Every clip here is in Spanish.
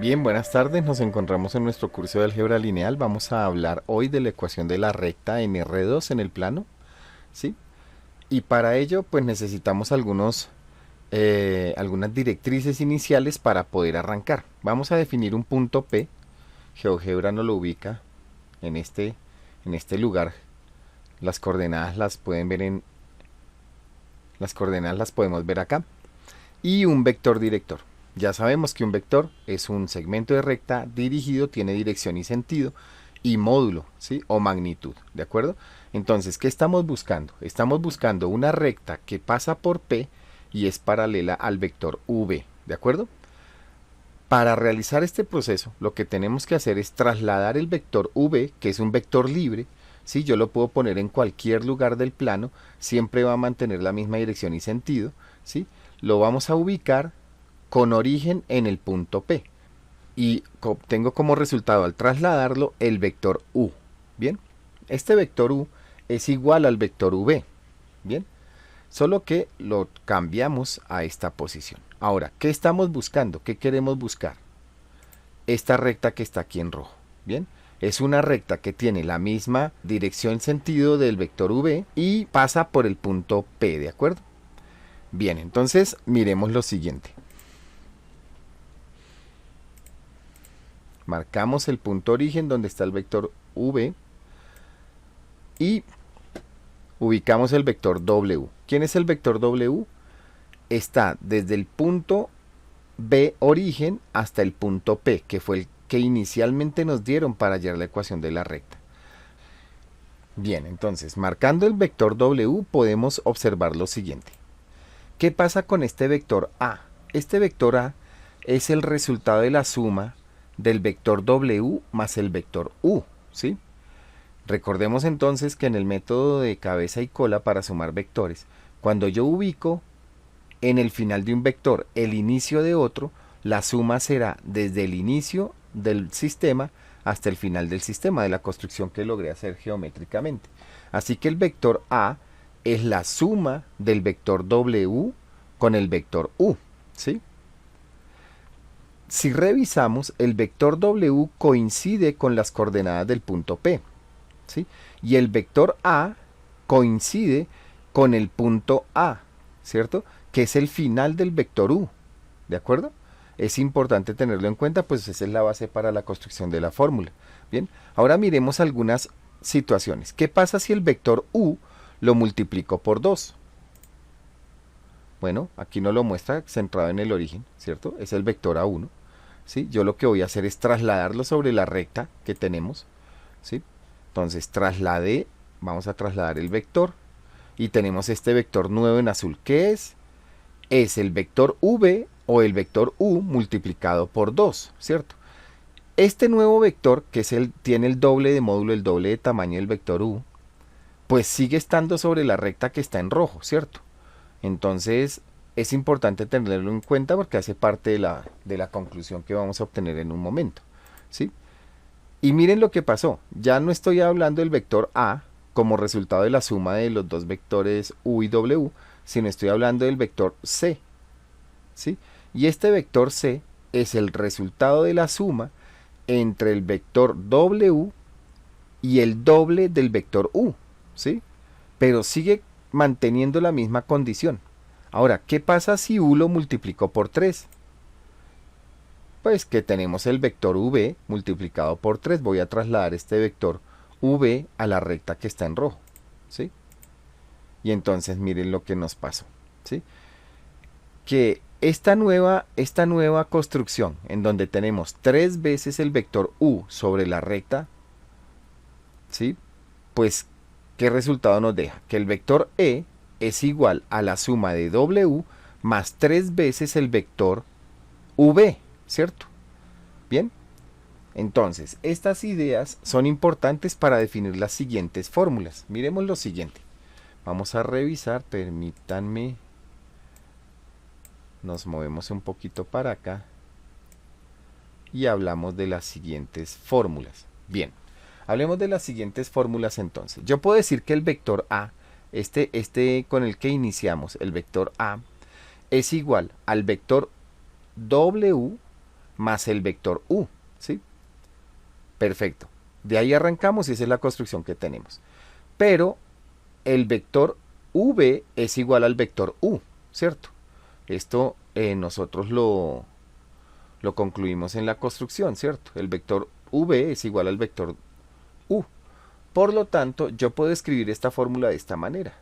Bien, buenas tardes. Nos encontramos en nuestro curso de álgebra lineal. Vamos a hablar hoy de la ecuación de la recta en R2 en el plano, ¿sí? Y para ello, pues necesitamos algunas directrices iniciales para poder arrancar. Vamos a definir un punto P. GeoGebra nos lo ubica en este lugar. Las coordenadas las pueden ver las coordenadas las podemos ver acá. Y un vector director. Ya sabemos que un vector es un segmento de recta dirigido, tiene dirección y sentido, y módulo, ¿sí? O magnitud, ¿de acuerdo? Entonces, ¿qué estamos buscando? Estamos buscando una recta que pasa por P y es paralela al vector V, ¿de acuerdo? Para realizar este proceso, lo que tenemos que hacer es trasladar el vector V, que es un vector libre, ¿sí? Yo lo puedo poner en cualquier lugar del plano, siempre va a mantener la misma dirección y sentido, ¿sí? Lo vamos a ubicar con origen en el punto P y obtengo como resultado al trasladarlo el vector U. Bien, este vector U es igual al vector V. Bien, solo que lo cambiamos a esta posición. Ahora, ¿qué estamos buscando? ¿Qué queremos buscar? Esta recta que está aquí en rojo. Bien, es una recta que tiene la misma dirección sentido del vector V y pasa por el punto P, ¿de acuerdo? Bien, entonces miremos lo siguiente. Marcamos el punto origen donde está el vector V y ubicamos el vector W. ¿Quién es el vector W? Está desde el punto B origen hasta el punto P, que fue el que inicialmente nos dieron para hallar la ecuación de la recta. Bien, entonces, marcando el vector W podemos observar lo siguiente. ¿Qué pasa con este vector A? Este vector A es el resultado de la suma del vector W más el vector U, ¿sí? Recordemos entonces que en el método de cabeza y cola para sumar vectores, cuando yo ubico en el final de un vector el inicio de otro, la suma será desde el inicio del sistema hasta el final del sistema, de la construcción que logré hacer geométricamente. Así que el vector A es la suma del vector W con el vector U, ¿sí? Si revisamos, el vector W coincide con las coordenadas del punto P, ¿sí? Y el vector A coincide con el punto A, ¿cierto? Que es el final del vector U, ¿de acuerdo? Es importante tenerlo en cuenta, pues esa es la base para la construcción de la fórmula. Bien, ahora miremos algunas situaciones. ¿Qué pasa si el vector U lo multiplico por 2? Bueno, aquí no lo muestra centrado en el origen, ¿cierto? Es el vector A1, ¿sí? Yo lo que voy a hacer es trasladarlo sobre la recta que tenemos, ¿sí? Entonces vamos a trasladar el vector y tenemos este vector nuevo en azul. ¿Qué es? Es el vector V o el vector U multiplicado por 2, ¿cierto? Este nuevo vector, que tiene el doble de módulo, el doble de tamaño del vector U, pues sigue estando sobre la recta que está en rojo, ¿cierto? Entonces es importante tenerlo en cuenta porque hace parte de la conclusión que vamos a obtener en un momento, ¿sí? Y miren lo que pasó. Ya no estoy hablando del vector A como resultado de la suma de los dos vectores U y W, sino estoy hablando del vector C, ¿sí? Y este vector C es el resultado de la suma entre el vector W y el doble del vector U, ¿sí? Pero sigue manteniendo la misma condición. Ahora, ¿qué pasa si U lo multiplicó por 3? Pues que tenemos el vector V multiplicado por 3. Voy a trasladar este vector V a la recta que está en rojo, ¿sí? Y entonces miren lo que nos pasó, ¿sí? Que esta nueva construcción en donde tenemos 3 veces el vector U sobre la recta, ¿sí? Pues, ¿qué resultado nos deja? Que el vector E es igual a la suma de W más 3 veces el vector V, ¿cierto? Bien, entonces, estas ideas son importantes para definir las siguientes fórmulas. Miremos lo siguiente. Vamos a revisar, permítanme, nos movemos un poquito para acá y hablamos de las siguientes fórmulas. Bien, hablemos de las siguientes fórmulas entonces. Yo puedo decir que el vector A, este con el que iniciamos, el vector A, es igual al vector W más el vector u, ¿sí? Perfecto. De ahí arrancamos y esa es la construcción que tenemos. Pero el vector v es igual al vector u, ¿cierto? Esto nosotros lo concluimos en la construcción, ¿cierto? El vector v es igual al vector u. Por lo tanto, yo puedo escribir esta fórmula de esta manera.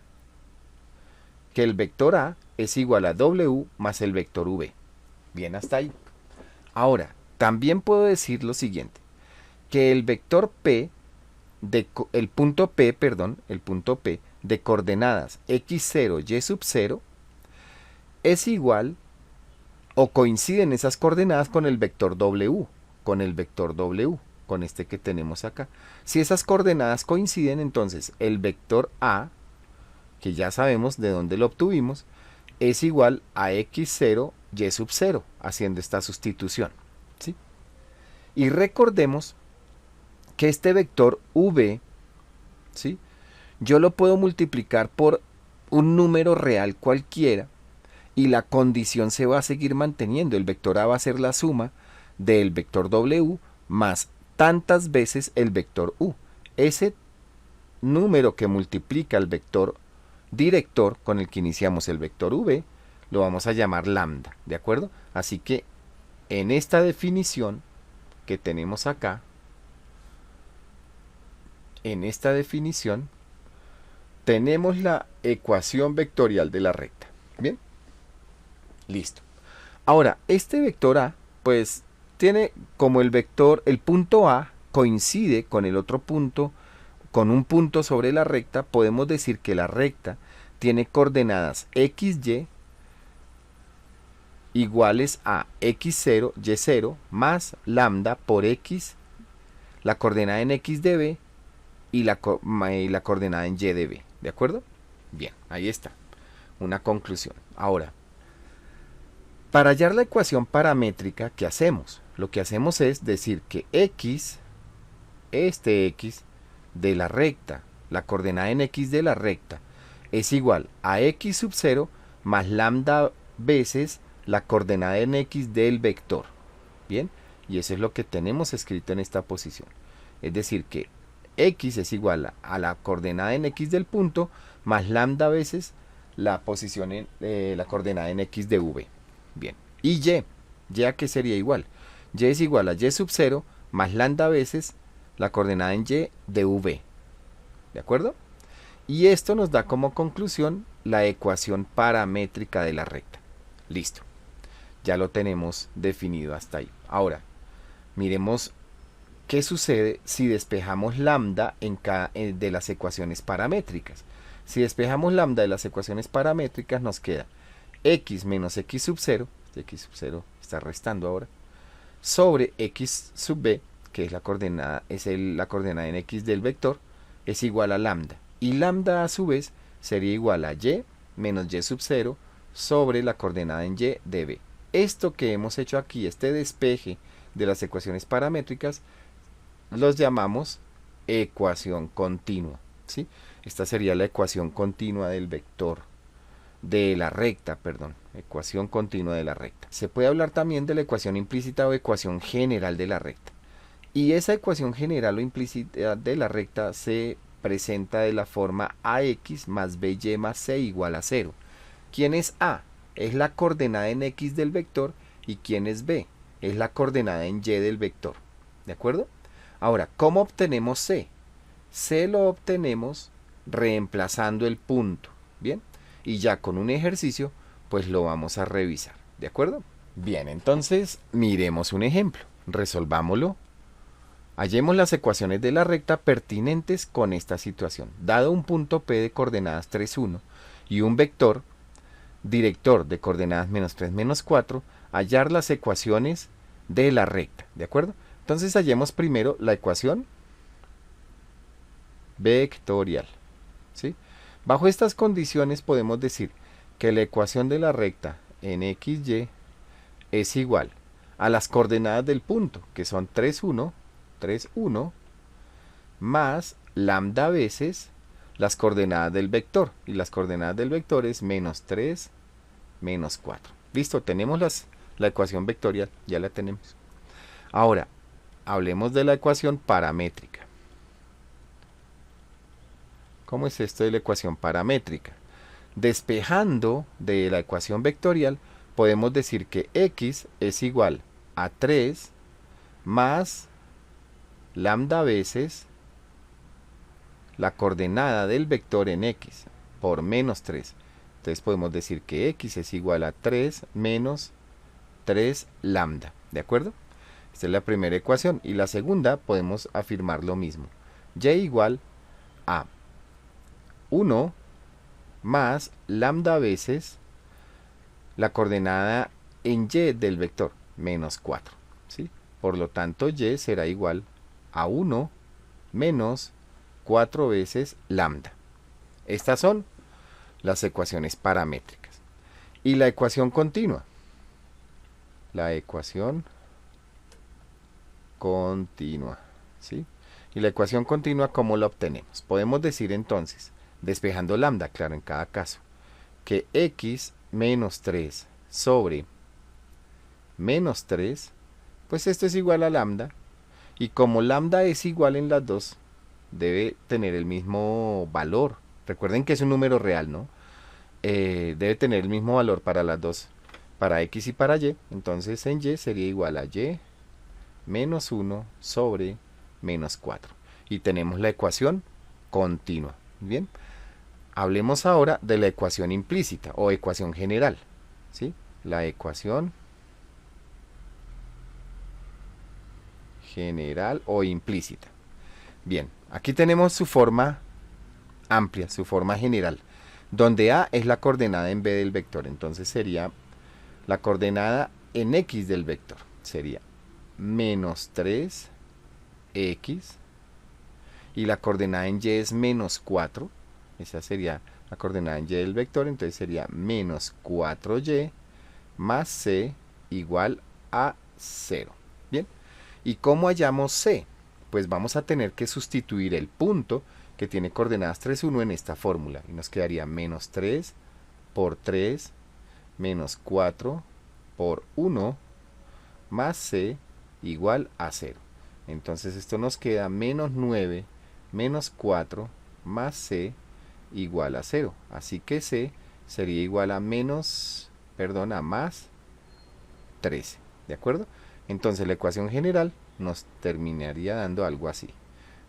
Que el vector a es igual a w más el vector v. Bien, hasta ahí. Ahora, también puedo decir lo siguiente. Que el vector p, el punto p de coordenadas x0, y sub 0, es igual o coinciden esas coordenadas con el vector w, con este que tenemos acá. Si esas coordenadas coinciden, entonces el vector a, que ya sabemos de dónde lo obtuvimos, es igual a x0, y sub 0, haciendo esta sustitución, ¿sí? Y recordemos que este vector v, ¿sí?, yo lo puedo multiplicar por un número real cualquiera y la condición se va a seguir manteniendo. El vector a va a ser la suma del vector w más tantas veces el vector u. Ese número que multiplica el vector director con el que iniciamos el vector v lo vamos a llamar lambda, ¿de acuerdo? Así que en esta definición que tenemos acá, tenemos la ecuación vectorial de la recta. Bien, listo. Ahora, este vector a, pues, tiene como el vector, el punto a coincide con el otro punto, con un punto sobre la recta, podemos decir que la recta tiene coordenadas xy iguales a x0, y0, más lambda por x, la coordenada en x de b, y la coordenada en y de b, ¿de acuerdo? Bien, ahí está, una conclusión. Ahora, para hallar la ecuación paramétrica, ¿qué hacemos? Lo que hacemos es decir que x, este x de la recta, la coordenada en x de la recta, es igual a x sub 0 más lambda veces la coordenada en x del vector. Bien, y eso es lo que tenemos escrito en esta posición. Es decir que x es igual a la coordenada en x del punto más lambda veces la posición en la coordenada en x de v. Bien, y y a qué sería igual, y es igual a y sub 0 más lambda veces la coordenada en y de v, ¿de acuerdo? Y esto nos da como conclusión la ecuación paramétrica de la recta. Listo, ya lo tenemos definido hasta ahí. Ahora, miremos ¿qué sucede si despejamos lambda de las ecuaciones paramétricas? Si despejamos lambda de las ecuaciones paramétricas nos queda x menos x sub 0, x sub 0 está restando ahora, sobre x sub b, que es la coordenada en x del vector, es igual a lambda. Y lambda a su vez sería igual a y menos y sub 0 sobre la coordenada en y de b. Esto que hemos hecho aquí, este despeje de las ecuaciones paramétricas, los llamamos ecuación continua, ¿sí? Esta sería la ecuación continua del vector, de la recta, perdón, ecuación continua de la recta. Se puede hablar también de la ecuación implícita o ecuación general de la recta. Y esa ecuación general o implícita de la recta se presenta de la forma ax más by más c igual a 0. ¿Quién es a? Es la coordenada en x del vector, y ¿quién es b? Es la coordenada en y del vector, ¿de acuerdo? Ahora, ¿cómo obtenemos c? C lo obtenemos reemplazando el punto, ¿bien? Y ya con un ejercicio, pues lo vamos a revisar, ¿de acuerdo? Bien, entonces miremos un ejemplo, resolvámoslo. Hallemos las ecuaciones de la recta pertinentes con esta situación. Dado un punto P de coordenadas 3, 1 y un vector director de coordenadas menos 3, menos 4, hallar las ecuaciones de la recta, ¿de acuerdo? Entonces hallemos primero la ecuación vectorial, ¿sí? Bajo estas condiciones podemos decir que la ecuación de la recta en xy es igual a las coordenadas del punto, que son 3, 1, 3, 1, más lambda veces las coordenadas del vector, y las coordenadas del vector es menos 3, menos 4. Listo, tenemos la ecuación vectorial, ya la tenemos. Ahora, hablemos de la ecuación paramétrica. ¿Cómo es esto de la ecuación paramétrica? Despejando de la ecuación vectorial, podemos decir que x es igual a 3 más lambda veces la coordenada del vector en x por menos 3. Entonces podemos decir que x es igual a 3 menos 3 lambda. ¿De acuerdo? Esta es la primera ecuación. Y la segunda podemos afirmar lo mismo. Y igual a 1 más lambda veces la coordenada en y del vector, menos 4. ¿Sí? Por lo tanto, y será igual a 1 menos 4 veces lambda. Estas son las ecuaciones paramétricas. Y la ecuación continua. La ecuación continua. ¿Sí? Y la ecuación continua, ¿cómo la obtenemos? Podemos decir entonces, despejando lambda, claro, en cada caso, que x menos 3 sobre menos 3, pues esto es igual a lambda. Y como lambda es igual en las dos, debe tener el mismo valor. Recuerden que es un número real, ¿no? Debe tener el mismo valor para las dos, para x y para y. Entonces en y sería igual a y menos 1 sobre menos 4. Y tenemos la ecuación continua. Bien, hablemos ahora de la ecuación implícita o ecuación general. ¿Sí? La ecuación general o implícita. Bien, aquí tenemos su forma amplia, su forma general, donde a es la coordenada en b del vector. Entonces sería la coordenada en x del vector. Sería menos 3x y la coordenada en y es menos 4. Esa sería la coordenada en y del vector. Entonces sería menos 4y más c igual a 0. Bien. ¿Y cómo hallamos c? Pues vamos a tener que sustituir el punto que tiene coordenadas 3, 1 en esta fórmula. Y nos quedaría menos 3 por 3 menos 4 por 1 más c igual a 0. Entonces esto nos queda menos 9 menos 4 más c igual a 0. Así que c sería igual a más 13. ¿De acuerdo? Entonces la ecuación general nos terminaría dando algo así.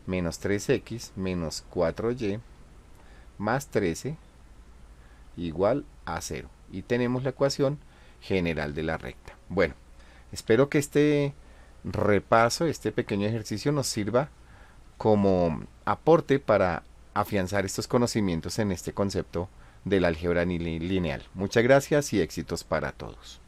Menos 3x menos 4y más 13 igual a 0. Y tenemos la ecuación general de la recta. Bueno, espero que este repaso, este pequeño ejercicio nos sirva como aporte para afianzar estos conocimientos en este concepto del álgebra lineal. Muchas gracias y éxitos para todos.